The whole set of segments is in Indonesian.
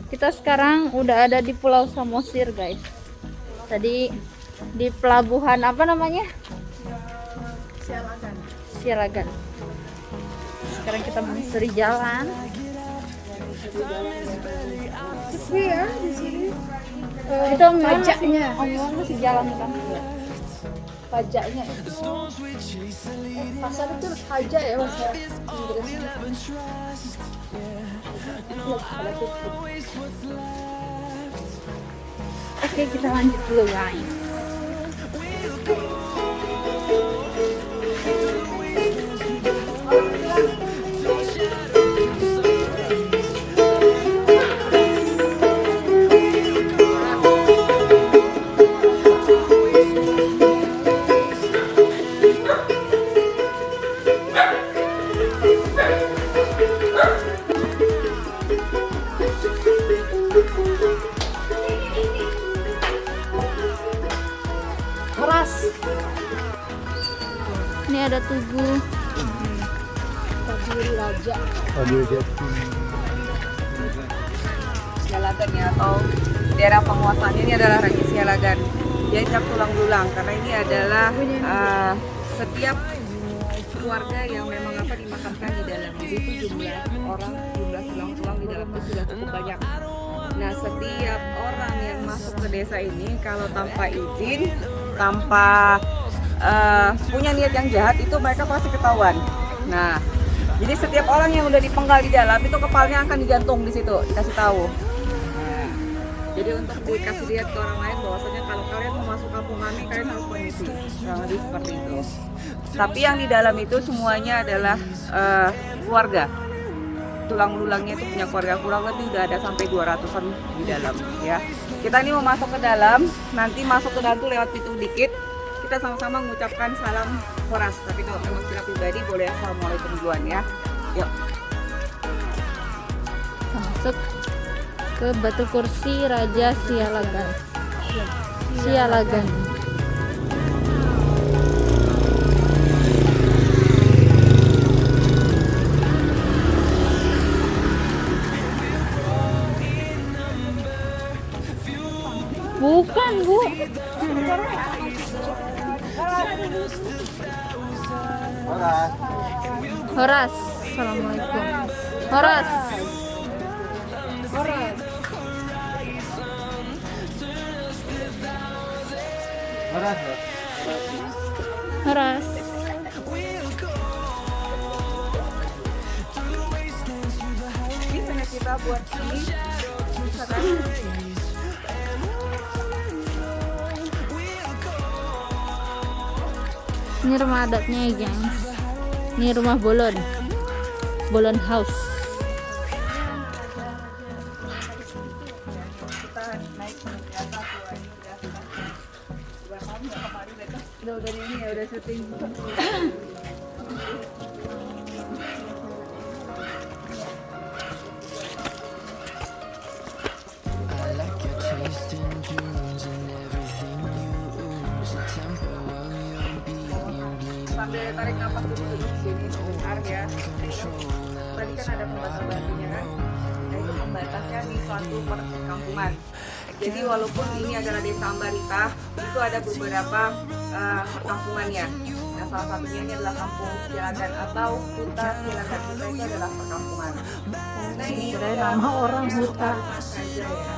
Kita sekarang udah ada di Pulau Samosir, guys. Tadi di pelabuhan apa namanya? Sialagan. Sekarang kita menyusuri jalan. Sepi ya di sini. Itu pajaknya. Om masih jalan kan? Pajaknya. Pasar itu pajak ya bahasa Inggrisnya. Oke, kita lanjut dulu, guys. Keras. Ini ada tugu. Pagiri Raja. Sialagan ya, atau daerah penguasaannya ini adalah Raja Sialagan. Dia cap tulang belulang karena ini adalah setiap keluarga yang memang dimakamkan di dalam. Jadi itu jumlah tulang-tulang di dalam itu sudah cukup banyak. Nah, setiap orang yang masuk ke desa ini kalau tanpa izin, tanpa punya niat yang jahat, itu mereka pasti ketahuan. Nah, jadi setiap orang yang udah dipenggal di dalam itu kepalanya akan digantung di situ, dikasih tahu. Nah, jadi untuk dikasih lihat ke orang lain bahwasanya kalau kalian mau masuk kampung kami, kalian harus permisi, kurang lebih seperti itu. Tapi yang di dalam itu semuanya adalah keluarga. Tulang belulangnya itu punya keluarga, kurang lebih udah ada sampai 200-an di dalam ya. Kita ini mau masuk ke dalam, nanti masuk ke dalam tuh lewat pintu dikit. Kita sama-sama mengucapkan salam horas. Tapi kalau memang secara pribadi boleh assalamualaikum duluan ya. Yuk. Kita masuk ke Batu Kursi Raja Sialagan. Sialagan. Bukan, Bu. Horas. Assalamualaikum. Horas. Horas. Ini kita buat ini. Ini rumah adatnya ya, guys. Ini rumah Bolon. Bolon House. Udah ini ya, udah syuting. Sambil tarik nafas dulu di sini sebentar ya. Tadi kan ada pembatas-pembatasnya kan? Nah, itu pembatasnya di suatu perkampungan. Jadi walaupun ini adalah desa Ambarita, itu ada beberapa perkampungannya. Nah, salah satunya ini adalah Kampung Sialagan atau Huta Sialagan. Huta itu adalah perkampungan. Nah, ini Nama orang Huta. saja ya.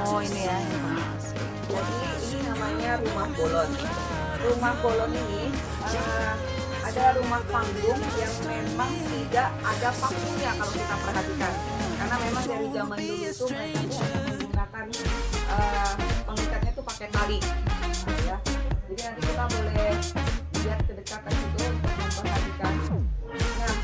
Oh, ini ya. Jadi ini namanya rumah Bolon. Rumah Bolon ini ada rumah panggung yang memang tidak ada panggungnya kalau kita perhatikan. Karena memang dari zaman dulu itu mereka tuh hanya menggunakan pengikatnya tuh pakai tali. Ya. Jadi nanti kita boleh lihat kedekatan itu untuk memperhatikan. Nah,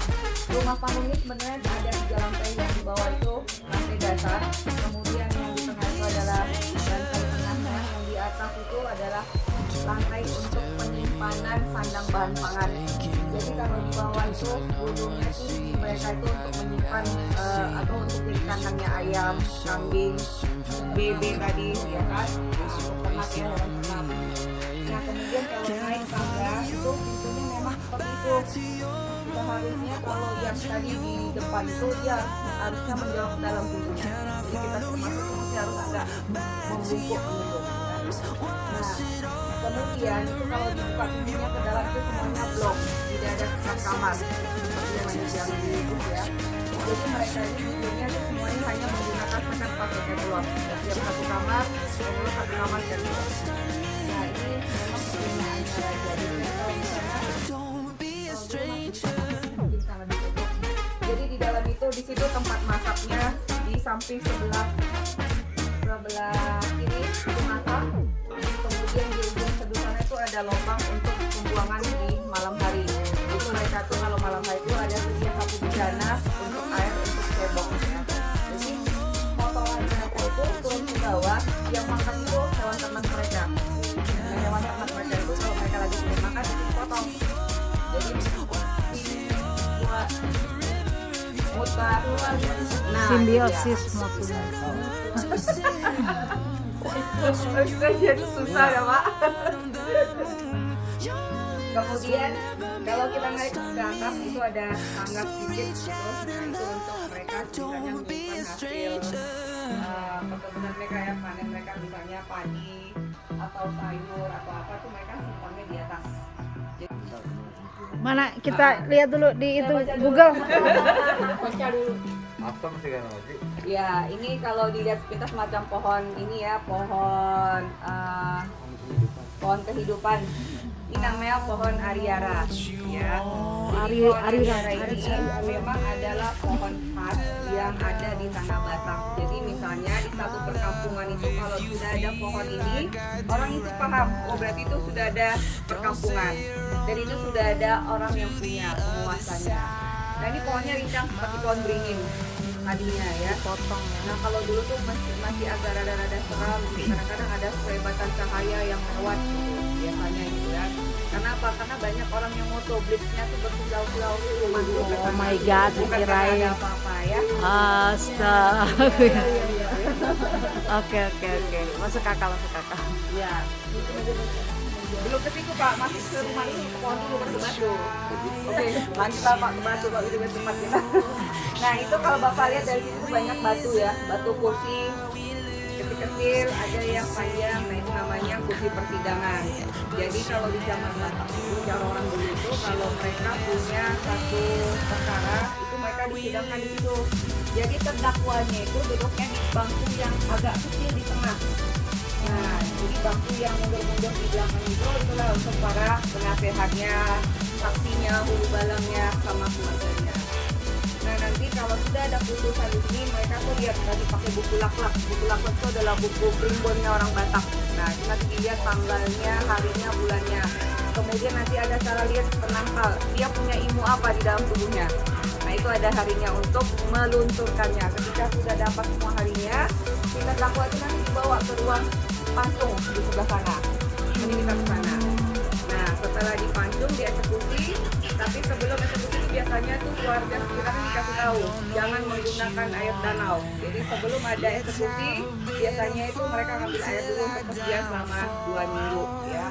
rumah panggung ini sebenarnya ada 3 lantai, yang di bawah itu lantai dasar, kemudian yang di tengah itu adalah lantai tengahnya, yang di atas itu adalah lantai untuk penyimpanan sandang bahan pangan. Jadi kalau di bawah itu dulunya itu mereka itu untuk menyimpan atau untuk jadi kandangnya ayam, kambing, bebek tadi ya kan, untuk ternak ya, hewan ternak. Nah kemudian kalau naik tangga itu pintunya memang seperti itu. Kita harusnya kalau yang tadi di depan itu dia harusnya menjauh ke dalam pintunya. Jadi kita masuk itu harus agak membungkuk gitu. Nah, kemudian itu kalau dibuka pintunya ke dalam itu semuanya blok, tidak ada sisa kamar seperti yang ada yang di YouTube ya. Jadi mereka ini pintunya itu semuanya hanya menggunakan sekat pakai catwalk. Setiap satu kamar, pengurus satu kamar catwalk. Nah ini memang penggunaannya raja. Jadi kalau misalnya jadi di dalam itu di situ tempat masaknya, di samping sebelah kiri itu masak. Kemudian di ujung sebelah sana itu ada lubang untuk pembuangan di malam hari. Itu mereka tuh kalau malam hari itu ada sedia satu bejana untuk air untuk cebok ya. Jadi kotoran mereka itu turun ke bawah, yang makan itu hewan ternak mereka. Nah, hewan ternak mereka itu kalau mereka lagi belum makan itu potong. Jadi buat mutar, nah, Simbiosis mutunya. Bisa jadi susah ya Pak. Kemudian kalau kita naik ke atas itu ada tangga sedikit gitu. Nah itu untuk mereka misalnya menyimpan hasil perkebunan mereka ya, panen mereka misalnya padi atau sayur atau apa tuh mereka simpannya di atas. Mana kita lihat dulu di itu Google. Baca dulu. Apa sih kan Oji? Ya ini kalau dilihat kita semacam pohon ini ya, pohon kehidupan. Ini namanya pohon Ariara ya. Jadi pohon Ariara ini memang adalah pohon khas yang ada di Tanah Batak. Jadi misalnya di satu perkampungan itu kalau sudah ada pohon ini, orang itu paham, oh berarti itu sudah ada perkampungan. Dan itu sudah ada orang yang punya penguasanya. Nah ini pohonnya rincang seperti pohon beringin tadinya ya. Potong ya. Nah kalau dulu tuh masih agak rada-rada seram, kadang-kadang ada kelebatan cahaya yang lewat gitu, biasanya gitu ya. Karena apa? Karena banyak orang yang moto blitnya tuh berkilau-kilau gitu masuk ke Oh sana. my god, Bukan karena dikirain. ada apa-apa ya. Astaga. Oke. Masuk akal. Ya. Belum ke situ Pak, masih ke rumah ini ke pohon dulu baru ke batu. Oke, lanjut Pak ke batu kalau itu tempat kita. Nah itu kalau Bapak lihat dari situ banyak batu ya, batu kursi kecil-kecil, ada yang panjang, nah itu namanya kursi persidangan. Jadi kalau di zaman Batak itu, cara orang dulu itu kalau mereka punya satu perkara, itu mereka disidangkan di situ. Jadi terdakwanya itu duduknya di bangku yang agak kecil di tengah. Nah, jadi bangku yang mundur-mundur di belakang itu itulah untuk para penasehatnya, saksinya, hulu balangnya, sama keluarganya. Nah nanti kalau sudah ada putusan di sini, mereka tuh lihat tadi pakai buku laklak. Buku laklak itu adalah buku primbonnya orang Batak. Nah nanti dilihat tanggalnya, harinya, bulannya. Kemudian nanti ada cara lihat penangkal, dia punya ilmu apa di dalam tubuhnya. Nah itu ada harinya untuk melunturkannya. Ketika sudah dapat semua harinya, kita terdakwa itu nanti dibawa ke ruang pancung di sebelah sana. Jadi kita ke sana. Nah setelah dipancung, dieksekusi. Tapi sebelum eksekusi itu biasanya tuh keluarga sekitar dikasih tahu jangan menggunakan air danau. Jadi sebelum ada eksekusi, biasanya itu mereka ngambil air dulu untuk persediaan selama 2 minggu ya.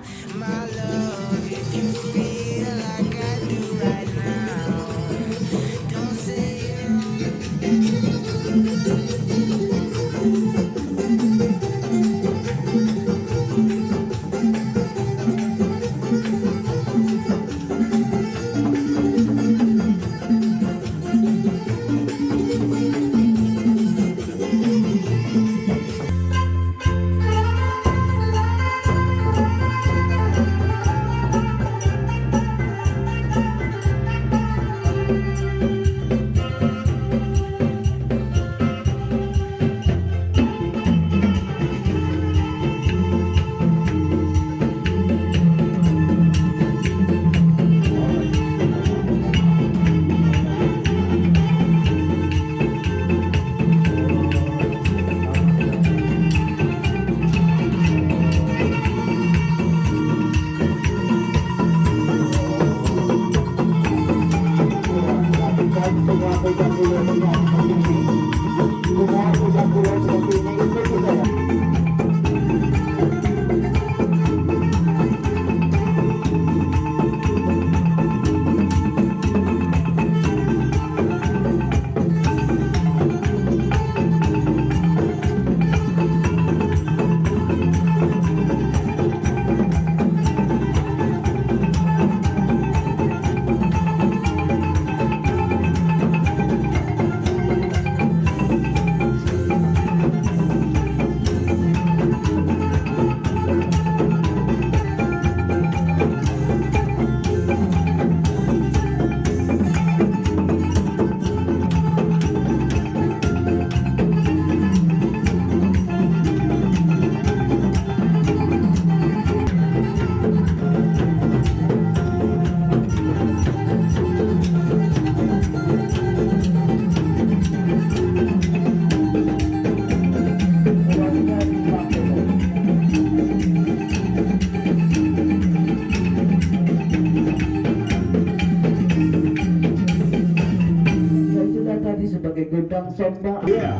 yang sombong. Ya.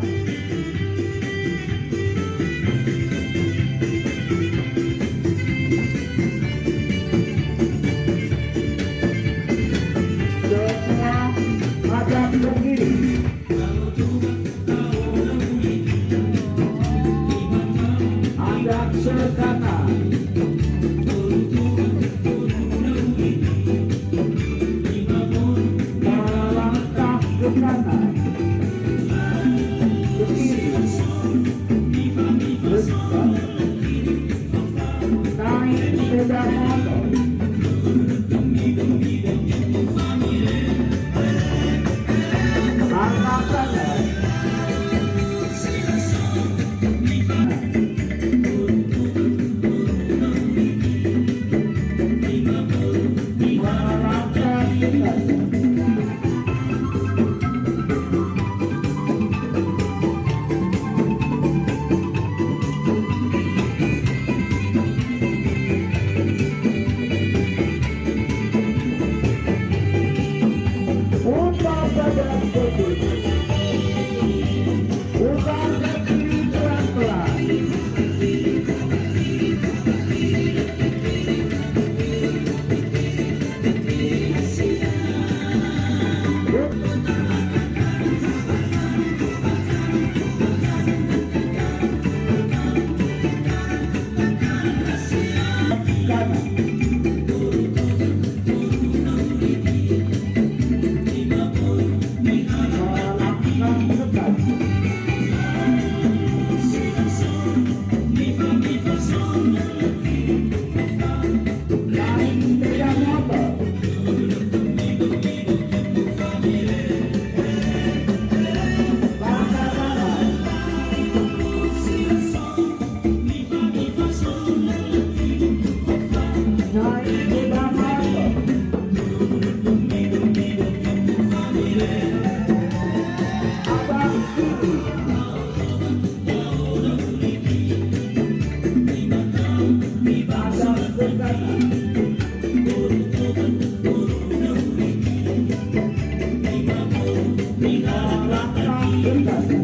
Semua hadap ke kiri. Hadap ke kanan. Melangkah ke kanan. Ke kiri. Depan. Naik sepeda motor. Angkat tangan. Melangkah ke kanan. Putar badan ke kiri. Putar ke kiri pelan-pelan. Kanan. Melangkah ke depan. Naik sepeda motor. Langkah kanan. Naik sepeda motor. Abang kiri. Hadap ke kanan. Melangkah ke kanan.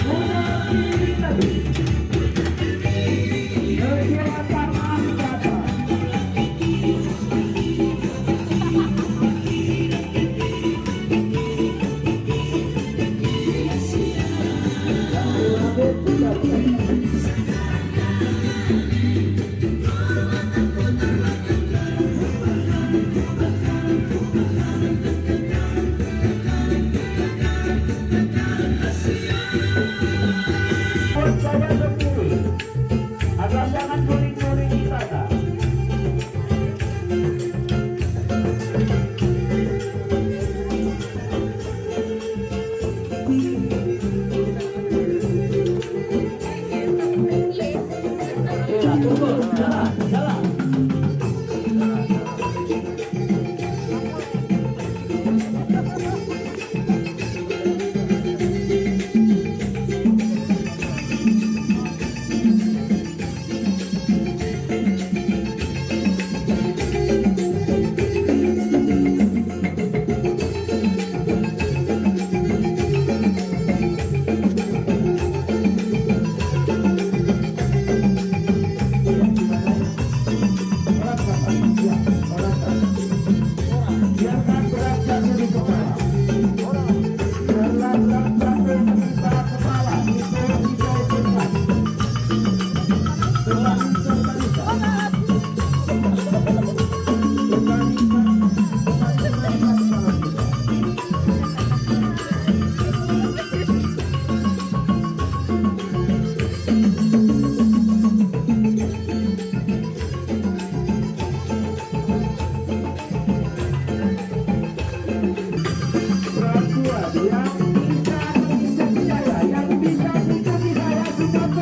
Putar kiri lagi. Kelihatan angkatan. Saya ke kiri. Agar jangan guling-guling di sana. Ya, tunggu. Jalan, jalan. Biarkan berat jatuh di kepala. Berat jatuh di kepala. Itu hijau cepat. Telah terlihat. Yang bisa ikuti saya 30.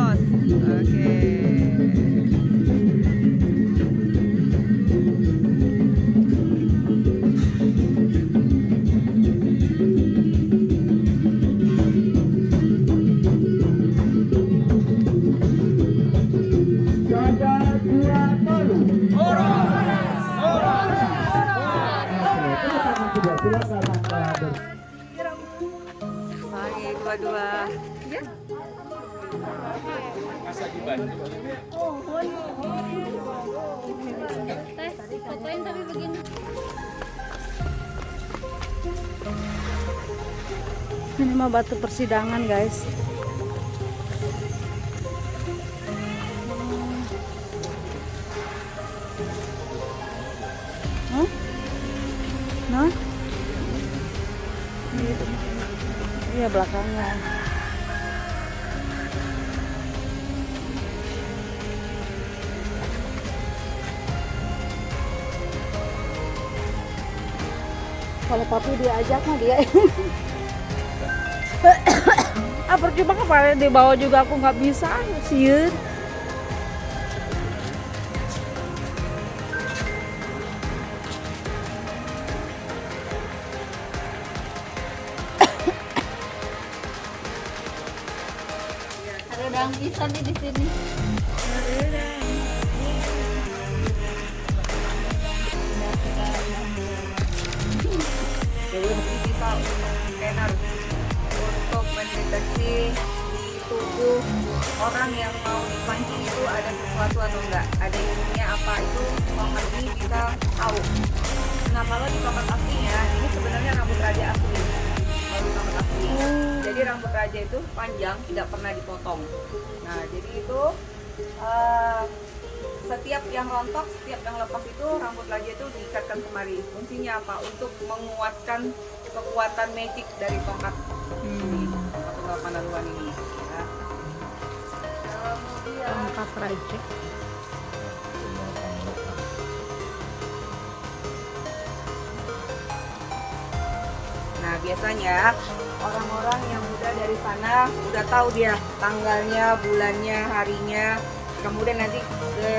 ulos. Oke. Jaga dua tolu. Silakan Anda Lagi dua-dua. Ya. Teh, fotoin tapi begini. Ini mah batu persidangan, guys. Hah? Nah? Iya, belakangnya. Kalau papi diajak mah dia. Percuma kemarin dibawa juga aku nggak bisa, siun. Ada daun pisang nih di sini. Jadi kita scanner untuk mendeteksi di tubuh orang yang mau dipancing itu ada sesuatu atau enggak, ada ilmunya apa, itu tongkat ini bisa tahu. Nah kalau di tongkat aslinya ini sebenarnya rambut raja asli. Kalau di tongkat asli, jadi rambut raja itu panjang, tidak pernah dipotong. Nah jadi itu setiap yang rontok, setiap yang lepas itu rambut raja itu diikatkan kemari. Fungsinya apa? Untuk menguatkan kekuatan magic dari tongkat ini, tongkat Panaruan ini. Ya. Kemudian Tongkat raja. nah biasanya orang-orang yang udah dari sana udah tahu dia tanggalnya, bulannya, harinya. Kemudian nanti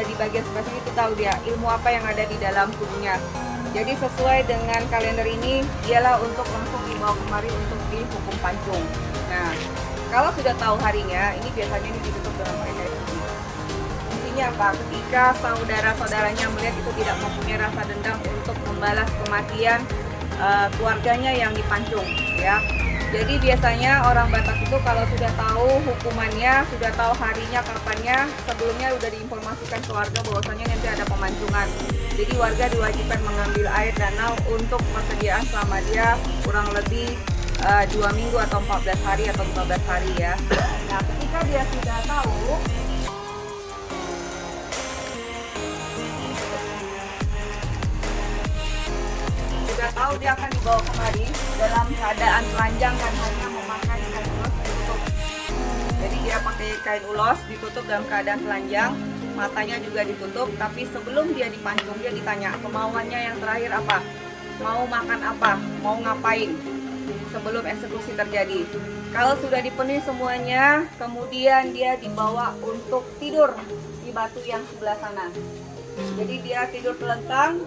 di bagian sebelah sini itu tahu dia ilmu apa yang ada di dalam tubuhnya. Jadi sesuai dengan kalender ini ialah untuk langsung dibawa kemari untuk dihukum pancung. Nah kalau sudah tahu harinya, ini biasanya ini ditutup dengan pakai kain putih. Fungsinya apa? Ketika saudara-saudaranya melihat itu tidak mempunyai rasa dendam untuk membalas kematian keluarganya yang dipancung, ya. Jadi biasanya orang Batak itu kalau sudah tahu hukumannya, sudah tahu harinya, kapannya, sebelumnya sudah diinformasikan keluarga bahwasanya nanti ada pemancungan. Jadi warga diwajibkan mengambil air danau untuk persediaan selama dia kurang lebih 2 minggu atau 14 hari atau 15 hari ya. Nah ketika dia sudah tahu, dia akan dibawa kemari dalam keadaan telanjang dan hanya memakai kain ulos ditutup. Jadi dia pakai kain ulos ditutup dalam keadaan telanjang, matanya juga ditutup. Tapi sebelum dia dipancung, dia ditanya kemauannya yang terakhir apa, mau makan apa, mau ngapain sebelum eksekusi terjadi. Kalau sudah dipenuhi semuanya, kemudian dia dibawa untuk tidur di batu yang sebelah sana. Jadi dia tidur telentang.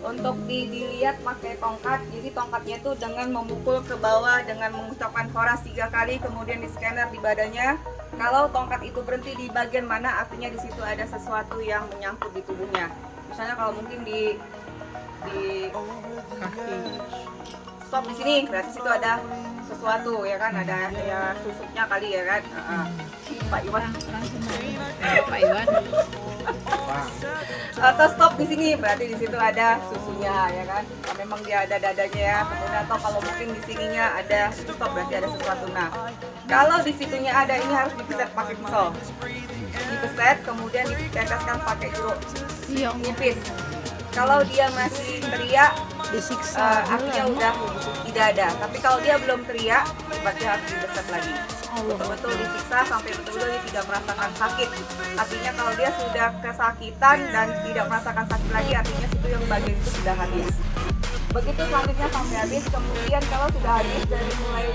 Untuk dilihat pakai tongkat, jadi tongkatnya itu dengan memukul ke bawah dengan mengucapkan horas 3 kali, kemudian di scanner di badannya. Kalau tongkat itu berhenti di bagian mana, artinya di situ ada sesuatu yang menyangkut di tubuhnya. Misalnya kalau mungkin di kaki, stop di sini, berarti situ ada sesuatu ya kan, ada ya susuknya kali ya kan. Pak Iwan. Pak Iwan. Atau stop di sini, berarti di situ ada susunya ya kan. Kalau memang dia ada dadanya ya, kemudian atau kalau mungkin di sininya ada stop, berarti ada sesuatu. Nah, kalau di situnya ada, ini harus dipeset pakai pisau. Dipeset, kemudian diteteskan pakai jeruk nipis. Kalau dia masih teriak, Disiksa. artinya udah tidak ada. Tapi kalau dia belum teriak, berarti harus dipeset lagi. Betul-betul disiksa sampai betul-betul dia tidak merasakan sakit. Artinya kalau dia sudah kesakitan dan tidak merasakan sakit lagi, artinya situ yang bagian itu sudah habis. Begitu selanjutnya sampai habis. Kemudian kalau sudah habis dari mulai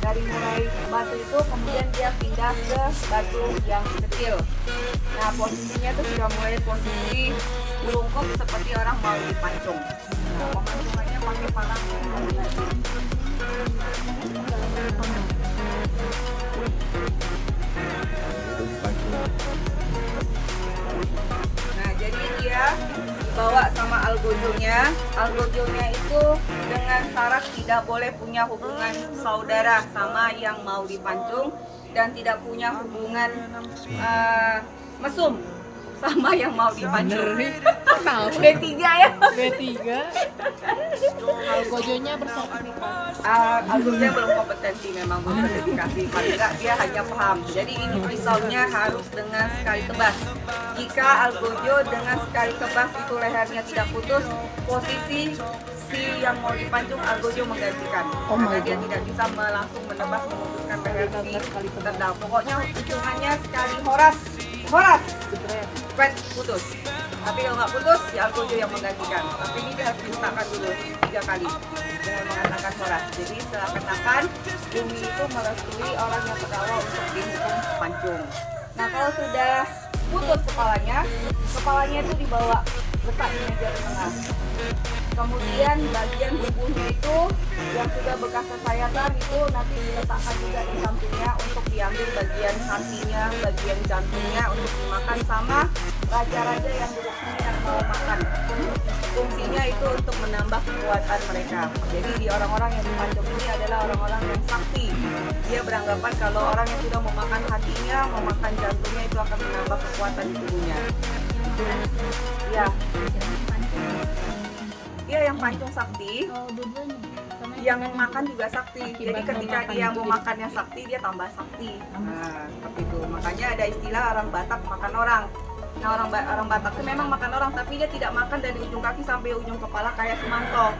dari mulai batu itu, kemudian dia pindah ke batu yang kecil. Nah, posisinya tuh sudah mulai posisi melungkup seperti orang mau dipancung. Nah, pemancungannya pakai parang. Nah, jadi dia dibawa sama algojonya. Algojonya itu dengan syarat tidak boleh punya hubungan saudara sama yang mau dipancung dan tidak punya hubungan mesum sama yang mau dipancung. B3 ya. B3 algojonya bersertifikat. Algojonya belum kompetensi, memang belum sertifikasi. Paling nggak dia hanya paham. Jadi ini pisaunya harus dengan sekali tebas. Jika algojo dengan sekali tebas itu lehernya tidak putus, posisi si yang mau dipancung algojo menggantikan. Karena dia tidak bisa langsung menebas memutuskan leher si tendang. Pokoknya hitungannya sekali horas, spread putus. Tapi kalau nggak putus, si algojo yang menggantikan. Tapi ini dia harus diletakkan dulu 3 kali dengan mengatakan horas. Jadi setelah katakan, bumi itu merestui orang yang berdakwah untuk dihukum pancung. Nah, kalau sudah putus kepalanya itu dibawa letak di meja di tengah. Kemudian bagian tubuhnya itu yang sudah bekas sesayatan itu nanti diletakkan juga di sampingnya untuk diambil bagian hatinya, bagian jantungnya untuk dimakan sama raja-raja yang duduk sini yang mau makan. Fungsinya itu untuk menambah kekuatan mereka. Jadi di orang-orang yang dipancung ini adalah orang-orang yang sakti. Dia beranggapan kalau orang yang sudah memakan hatinya, memakan jantungnya itu akan menambah kekuatan di tubuhnya. Ya. Dia yang pancung sakti, yang makan juga sakti. Jadi ketika dia mau makannya sakti, dia tambah sakti. Nah, seperti itu. Makanya ada istilah orang Batak makan orang. Nah, orang Batak itu memang makan orang, tapi dia tidak makan dari ujung kaki sampai ujung kepala kayak Sumanto.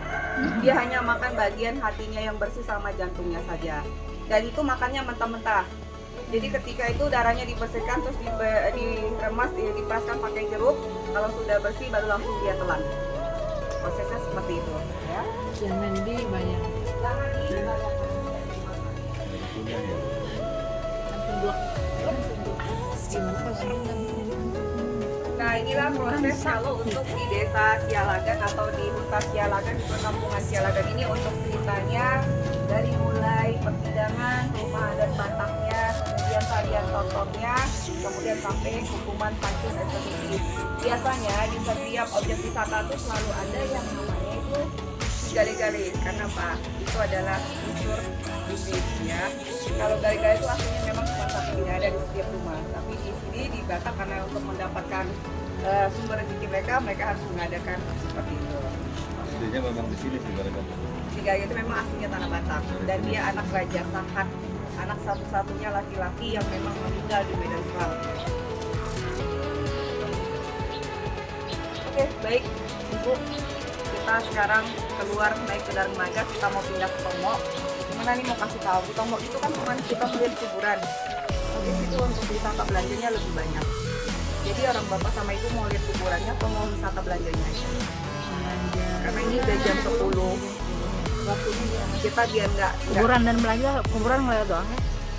Dia hanya makan bagian hatinya yang bersih sama jantungnya saja. Dan itu makannya mentah-mentah. Jadi ketika itu darahnya dibersihkan terus diremas, diperaskan pakai jeruk. Kalau sudah bersih baru langsung dia telan. Prosesnya seperti itu, ya. Jangan dibayang. Jangan dibayang. Nah, inilah proses kalau untuk di desa Sialagan atau di hutan Sialagan, di perkampungan Sialagan ini untuk ceritanya dari mulai persidangan, rumah adat Bataknya, kemudian tarian tontonnya, kemudian sampai hukuman pancung eksekusi. Biasanya di setiap objek wisata itu selalu ada yang namanya itu gale-gale. Karena apa? Itu adalah unsur bisnis ya. Kalau gale-gale itu aslinya memang cuma satu, tidak ada di setiap rumah. Tapi di sini di Batak karena untuk mendapatkan sumber rezeki mereka harus mengadakan seperti itu. Aslinya memang di sini sih mereka. Gale itu memang aslinya tanah Batak dan dia anak Raja Sahat, anak satu-satunya laki-laki yang memang meninggal di medan perang. Oke, baik Ibu, kita sekarang keluar naik ke Darmaga, kita mau pindah ke Tombok. Gimana nih mau kasih tahu, di Tombok itu kan cuma kita melihat kuburan. Di situ untuk wisata belanjanya lebih banyak. Jadi orang bapak sama ibu mau lihat kuburannya atau mau wisata belanjanya? Karena ini udah jam 10. Waktunya kita biar nggak Kuburan dan belanja, kuburan nggak doang.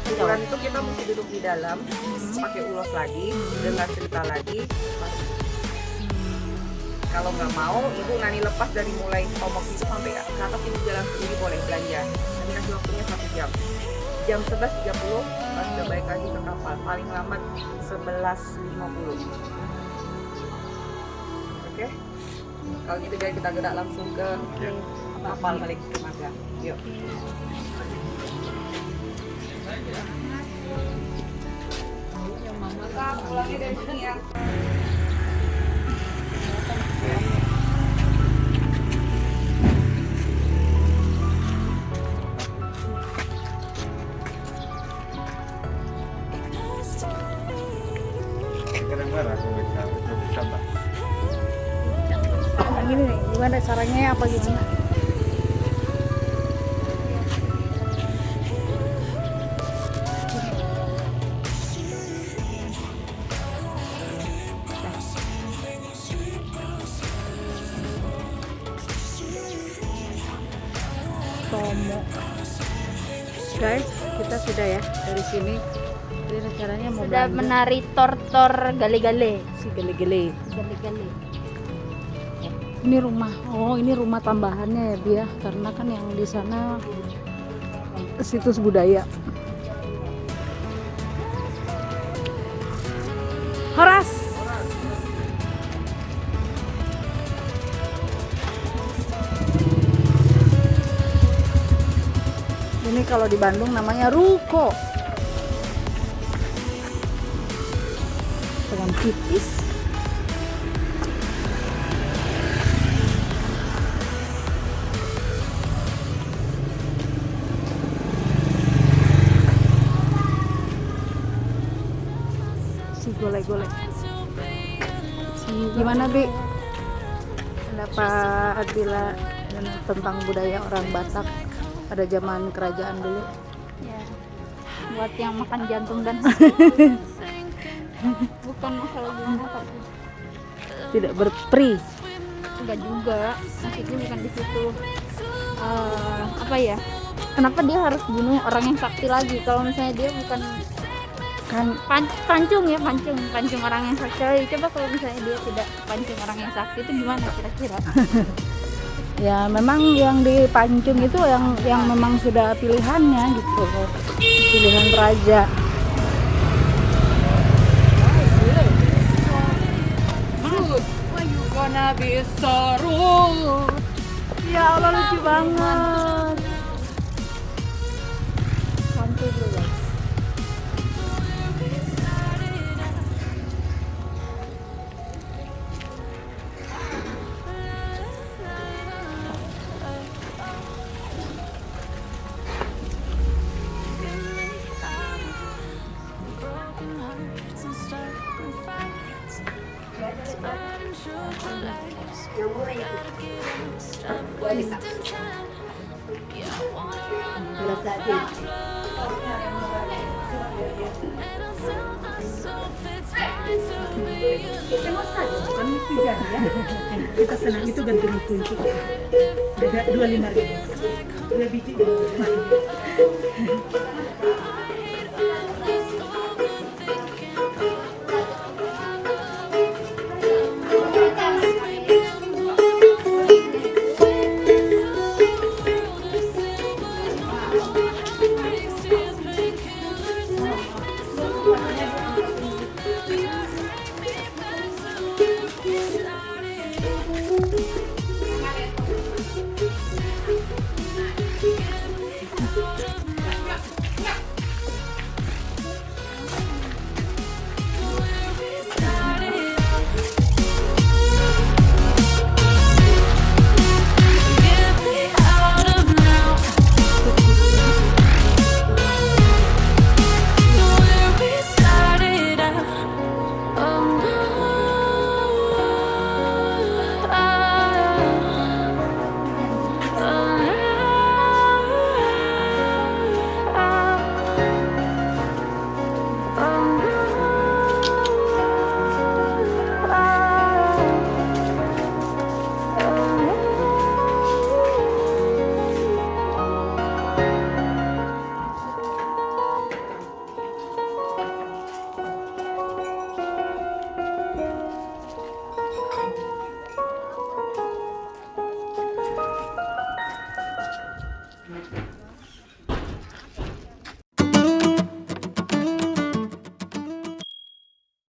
kuburan itu kita mesti duduk di dalam, pakai ulos lagi, dengar cerita lagi. Kalau nggak mau, ibu nanti lepas dari mulai Tombok itu sampai ke atas, ibu jalan sendiri boleh belanja. Nanti kasih waktunya 1 jam. Jam 11.30 pas udah balik lagi ke kapal. Paling lambat 11.50. Oke? Kalau gitu jadi kita gerak langsung ke kapal balik ke Darmaga. Yuk. Kita pulangnya dari sini ya. Kadang marah sampai tambah. Gini nih, gimana caranya apa gimana? Bromo. Guys, kita sudah ya dari sini. Jadi rencananya mau Sudah belanja. menari tor-tor gale-gale. Si gele-gele. Gale-gale. Ini rumah. Oh, ini rumah tambahannya ya, Bia. Karena kan yang di sana situs budaya. Horas. Ini kalau di Bandung namanya ruko. Dengan tipis. Si golek-golek. Gimana, Bi? Pendapat Bila tentang budaya orang Batak pada zaman kerajaan dulu? Ya. Buat yang makan jantung dan bukan masalah gimana tapi Tidak berperi. enggak juga. Maksudnya bukan di situ. Apa ya? Kenapa dia harus bunuh orang yang sakti lagi? Kalau misalnya dia bukan Kan pancung orang yang sakti lagi. Coba kalau misalnya dia tidak pancung orang yang sakti itu gimana kira-kira? ya memang yang dipancung itu yang memang sudah pilihannya gitu. Pilihan raja. Ya Allah, lucu banget. Santai dulu, guys. Kita senang itu gantung kunci. Ada 25.000. 2 biji.